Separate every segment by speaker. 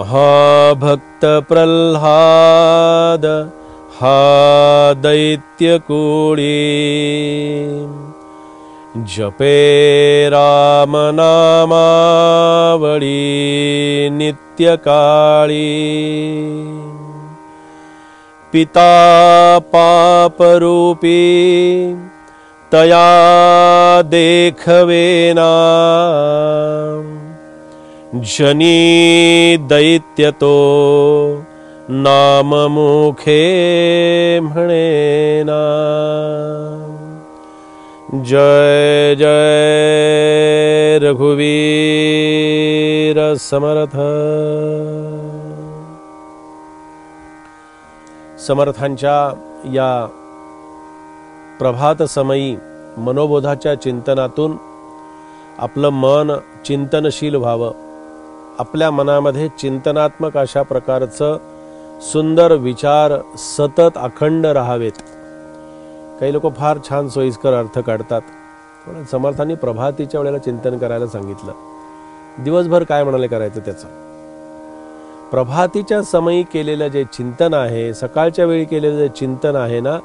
Speaker 1: महाभक्त प्रल्हाद हा दैत्यकूळी जपे राम नामावळी नित्यकाळी पिता पापरूपी तया देखवेना जनी दैत्य तो नाम मुखे म्हणेना। जय जय रघुवीर समर्थ। समर्थांच्या या प्रभात समयी मनोबोधाच्या चिंतनातून आपलं मन चिंतनशील व्हावं, आपल्या मनामध्ये चिंतनात्मक अशा प्रकारचं सुंदर विचार सतत अखंड राहावेत। काही लोक फार छान सोयीस्कर अर्थ काढतात, पण समर्थांनी प्रभातीच्या वेळेला चिंतन करायला सांगितलं। दिवसभर काय म्हणाले करायचं त्याचं? प्रभातीच्या समयी केलेलं जे चिंतन आहे, सकाळच्या वेळी केलेलं जे चिंतन आहे ना,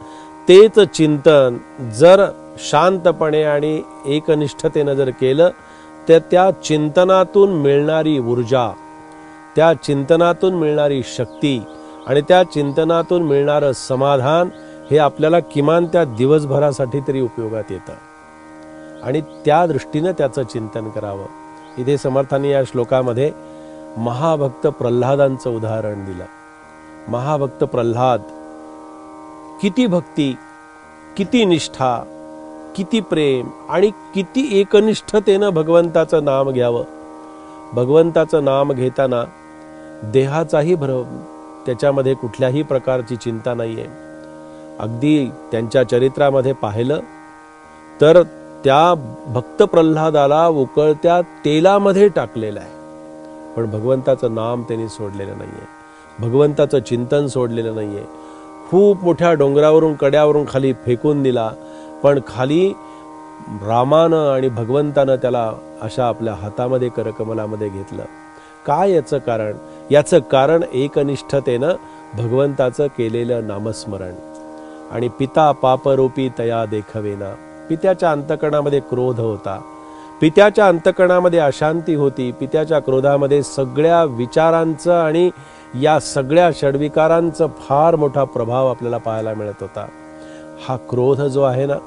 Speaker 1: तेच चिंतन जर शांतपणे आणि एकनिष्ठतेने जर केलं तर त्या चिंतनातून मिळणारी ऊर्जा, त्या चिंतनातून मिळणारी शक्ती आणि त्या चिंतनातून मिळणारं समाधान हे आपल्याला किमान त्या दिवसभरासाठी तरी उपयोगात येतं आणि त्या दृष्टीने त्याचं चिंतन करावं। इथे समर्थांनी या श्लोकामध्ये महाभक्त प्रल्हादांचं उदाहरण दिलं। महाभक्त प्रल्हाद, किती भक्ती, किती निष्ठा, किती प्रेम आणि किती एकनिष्ठतेनं भगवंताचं नाम घ्यावं। भगवंताचं नाम घेताना देहाचाही त्याच्यामध्ये कुठल्याही प्रकारची चिंता नाहीये। अगदी त्यांच्या चरित्रामध्ये पाहिलं तर त्या भक्त प्रल्हादाला उकळत्या तेलामध्ये टाकलेलं आहे, पण भगवंताचं नाम त्यांनी सोडलेलं नाहीये, भगवंताचं चिंतन सोडलेलं नाहीये। खूप मोठ्या डोंगरावरून कड्यावरून खाली फेकून दिला, पण खाली रामानं आणि भगवंतानं त्याला अशा आपल्या हातामध्ये करकमलामध्ये घेतलं। काय याचं कारण? याचं कारण एकनिष्ठतेनं भगवंताचं केलेलं नामस्मरण। आणि पिता पापरूपी तया देखवेना, पित्याच्या अंतकरणामध्ये क्रोध होता, पित्याच्या अंतकरणामध्ये अशांती होती, पित्याच्या क्रोधामध्ये सगळ्या विचारांचं आणि या सगळ्या षड्विकारांचं फार मोठा प्रभाव आपल्याला पाहायला मिळत होता। हा क्रोध जो आहे ना,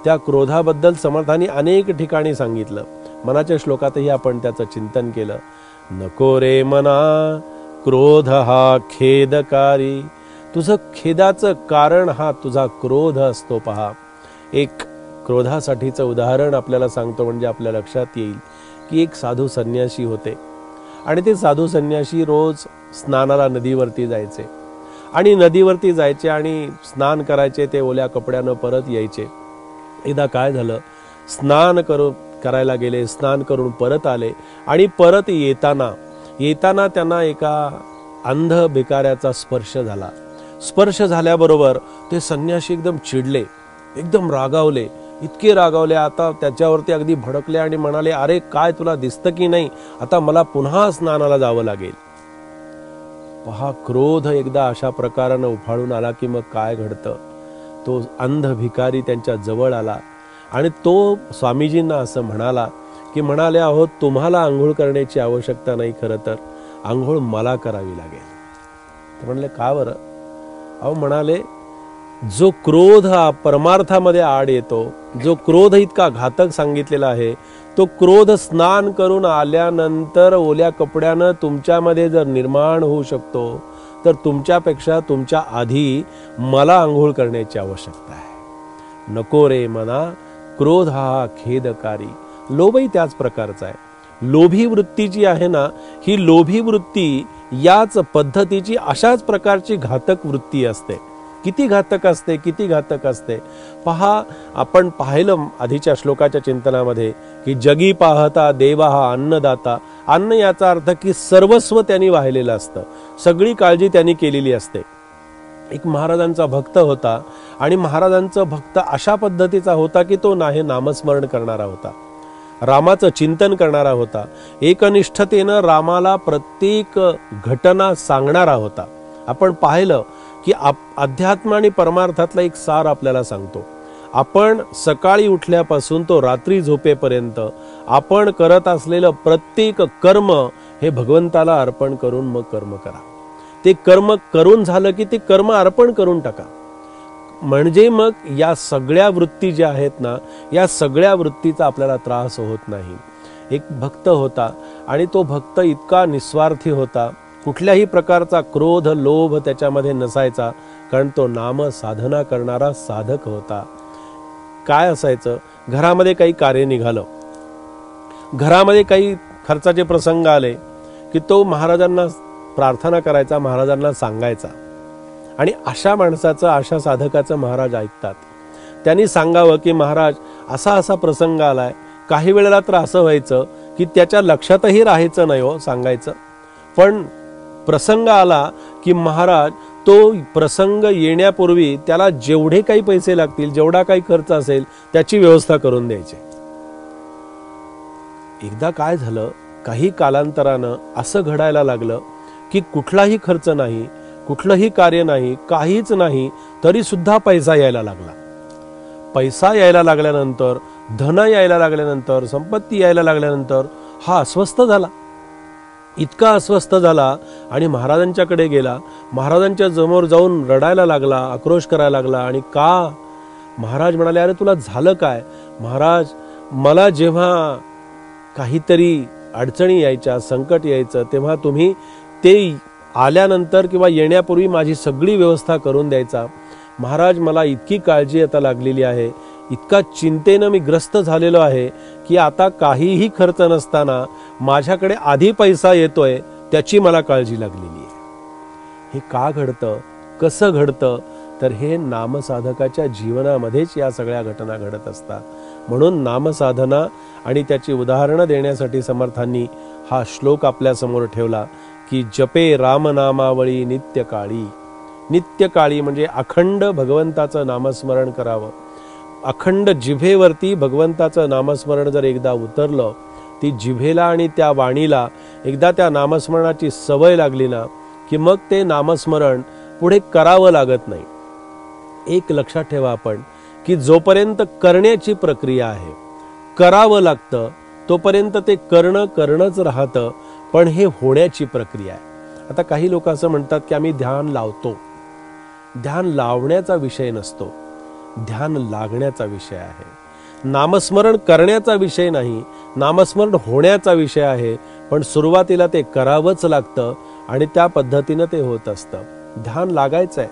Speaker 1: त्या क्रोधाबद्दल समर्थांनी अनेक ठिकाणी सांगितलं। मनाच्या श्लोकातही आपण त्याचं चिंतन केलं। नको रे मना क्रोध हा खेदकारी, तुझं खेदाचं कारण हा तुझा क्रोध असतो। पहा, एक क्रोधासाठीचं उदाहरण आपल्याला सांगतो म्हणजे आपल्या लक्षात येईल की एक साधू संन्यासी होते आणि ते साधू संन्यासी रोज स्नानाला नदीवरती जायचे आणि नदीवरती जायचे आणि स्नान करायचे, ते ओल्या कपड्यानं परत यायचे। एकदा काय झालं, स्नान करायला गेले, स्नान करून परत आले आणि परत येताना त्यांना एका अंध भिकाऱ्याचा स्पर्श झाला। स्पर्श झाल्याबरोबर ते संन्यासी एकदम चिडले, एकदम रागावले, इतके रागावले, आता त्याच्यावरती अगदी भडकले आणि म्हणाले, अरे काय तुला दिसतं की नाही, आता मला पुन्हा स्नानाला जावं लागेल। पहा, क्रोध एकदा अशा प्रकारानं उफाळून आला की मग काय घडतं। तो अंध भिकारी त्यांच्या जवळ आला आणि तो स्वामीजींना असं म्हणाले आहोत, तुम्हाला आंघोळ करण्याची आवश्यकता नाही, खरं तर आंघोळ मला करावी लागेल। तर म्हणले, का बरं? अहो म्हणाले, जो क्रोध हा परमार्थामध्ये आड येतो, जो क्रोध इतका घातक सांगितलेला आहे, तो क्रोध स्नान करून आल्यानंतर ओल्या कपड्यानं तुमच्यामध्ये जर निर्माण होऊ शकतो, तर तुमच्यापेक्षा तुमच्या आधी मला आंघोळ करण्याची आवश्यकता आहे। नको रे मना क्रोध हा खेदकारी। लोभही त्याच प्रकारचा आहे। लोभी वृत्ती जी आहे ना, ही लोभी वृत्ती याच पद्धतीची अशाच प्रकारची घातक वृत्ती असते। किती घातक असते, किती घातक असते। पहा, आपण पाहिलं आधीच्या श्लोकाच्या चिंतनामध्ये की जगी पाहता देवा हा अन्नदाता। अन्न याचा अर्थ की सर्वस्व त्यांनी वाहिलेलं असतं, सगळी काळजी त्यांनी केलेली असते। एक महाराजांचा भक्त होता आणि महाराजांचा भक्त अशा पद्धतीचा होता की तो नामस्मरण करणारा होता। रामाचं चिंतन करणारा होता, एकनिष्ठतेनं रामाला प्रत्येक घटना सांगणारा होता. आपण पाहिलं की अध्यात्म आणि परमार्थातला एक सार आपल्याला सांगतो. आपण सकाळी उठल्यापासून तो रात्री झोपेपर्यंत आपण करत असलेलं प्रत्येक कर्म हे भगवंताला अर्पण करून मग कर्म करा. ते कर्म करून झालं की ते कर्म अर्पण करून टाका. म्हणजे मग या सगळ्या वृत्ती ज्या आहेत ना, या सगळ्या वृत्तीचा आपल्याला त्रास होत नाही. एक भक्त होता आणि तो भक्त इतका निस्वार्थी होता, कुठल्याही प्रकारचा क्रोध लोभ त्याच्यामध्ये नसायचा, कारण तो नाम साधना करणारा साधक होता. काय असायचं, घरामध्ये काही कार्य निघालं, घरामध्ये काही खर्चाचे प्रसंग आले की तो महाराजांना प्रार्थना करायचा, महाराजांना सांगायचा. आणि अशा माणसाचं, अशा साधकाचं महाराज ऐकतात. त्यांनी सांगावं की महाराज असा असा प्रसंग आलाय. काही वेळेला तर असं व्हायचं की त्याच्या लक्षातही राहायचं नाही हो सांगायचं, पण प्रसंग आला की महाराज तो प्रसंग येण्यापूर्वी त्याला जेवढे काही पैसे लागतील, जेवढा काही खर्च असेल त्याची व्यवस्था करून द्यायची. एकदा काय झालं, काही कालांतरानं असं घडायला लागलं की कुठलाही खर्च नाही, कुठलंही कार्य नाही, काहीच नाही, तरी सुद्धा पैसा यायला लागला. पैसा यायला लागल्यानंतर, धन यायला लागल्यानंतर, संपत्ती यायला लागल्यानंतर हा अस्वस्थ झाला. इतका अस्वस्थ झाला आणि महाराजांच्याकडे गेला. महाराजांच्या समोर जाऊन रडायला लागला, आक्रोश करायला लागला. आणि का? महाराज म्हणाले, अरे तुला झालं काय? महाराज, मला जेव्हा काहीतरी अडचणी यायच्या, संकट यायचं, तेव्हा तुम्ही ते आल्यानंतर किंवा येण्यापूर्वी माझी सगळी व्यवस्था करून द्यायचा. महाराज, मला इतकी काळजी आता लागलेली आहे, इतका चिंतेनं मी ग्रस्त झालेलो आहे की आता काहीही खर्च नसताना माझ्याकडे आधी पैसा येतोय, त्याची मला काळजी लागलेली आहे. हे का घडतं, कसं घडतं? तर हे नामसाधकाच्या जीवनामध्येच या सगळ्या घटना घडत असतात. म्हणून नामसाधना आणि त्याची उदाहरणं देण्यासाठी समर्थांनी हा श्लोक आपल्या समोर ठेवला की जपे रामनामावळी नित्यकाळी. नित्यकाळी म्हणजे अखंड भगवंताचं नामस्मरण करावं. अखंड जिभेवरती भगवंताचं नामस्मरण जर एकदा उतरलं, ती जिभेला आणि त्या वाणीला एकदा त्या नामस्मरणाची सवय लागली ना, की मग ते नामस्मरण पुढे करावं लागत नाही. एक लक्षात ठेवा आपण की जोपर्यंत करण्याची प्रक्रिया आहे, करावं लागतं, तोपर्यंत ते करणंच राहतं. पण हे होण्याची प्रक्रिया आहे. आता काही लोक असं म्हणतात की आम्ही ध्यान लावतो. ध्यान लावण्याचा विषय नसतो, ध्यान लागण्याचा विषय आहे. नामस्मरण करण्याचा विषय नाही, नामस्मरण होण्याचा विषय आहे. पण सुरुवातीला ते करावंच लागतं आणि त्या पद्धतीनं ते होत असतं. ध्यान लागायचं आहे,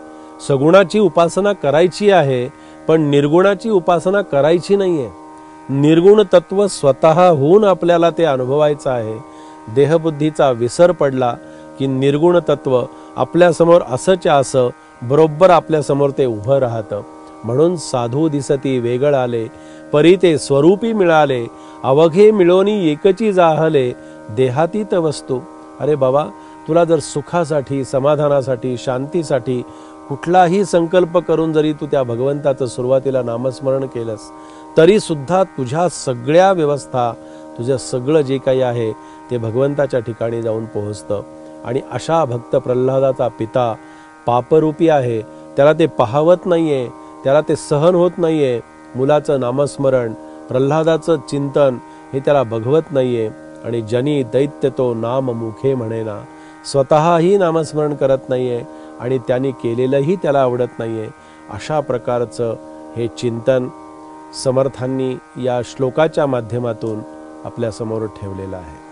Speaker 1: सगुणाची उपासना करायची आहे, पण निर्गुणाची उपासना करायची नाहीये. निर्गुण तत्व स्वतः होऊन आपल्याला ते अनुभवायचं आहे. देहबुद्धीचा विसर पडला की निर्गुण तत्व आपल्या समोर असंच्या असं बरोबर आपल्या समोर ते उभं राहतं. म्हणून साधू दिसती वेगळ आले, परी ते स्वरूपी मिळाले, अवघे मिळोनी एकची जाहले, देहातीत वस्तू. अरे बाबा, तुला जर सुखासाठी, समाधानासाठी, शांतीसाठी कुठलाही संकल्प करून जरी तू त्या भगवंताचं सुरुवातीला नामस्मरण केलंस, तरी सुद्धा तुझ्या सगळ्या व्यवस्था, तुझं सगळं जे काही आहे ते भगवंताच्या ठिकाणी जाऊन पोहोचतं. आणि अशा भक्त प्रल्हादाचा पिता पापरूपी आहे, त्याला ते पाहवत नाहीये, त्याला ते सहन होत नाहीये. मुलाचं नामस्मरण, प्रल्हादाचं चिंतन हे त्याला बघवत नाहीये. आणि जनी दैत्य तो नाम मुखे म्हणेना, स्वतःही नामस्मरण करत नाहीये आणि त्यांनी केलेलंही त्याला आवडत नाहीये. अशा प्रकारचं हे चिंतन समर्थांनी या श्लोकाच्या माध्यमातून आपल्या समोर ठेवलेलं आहे.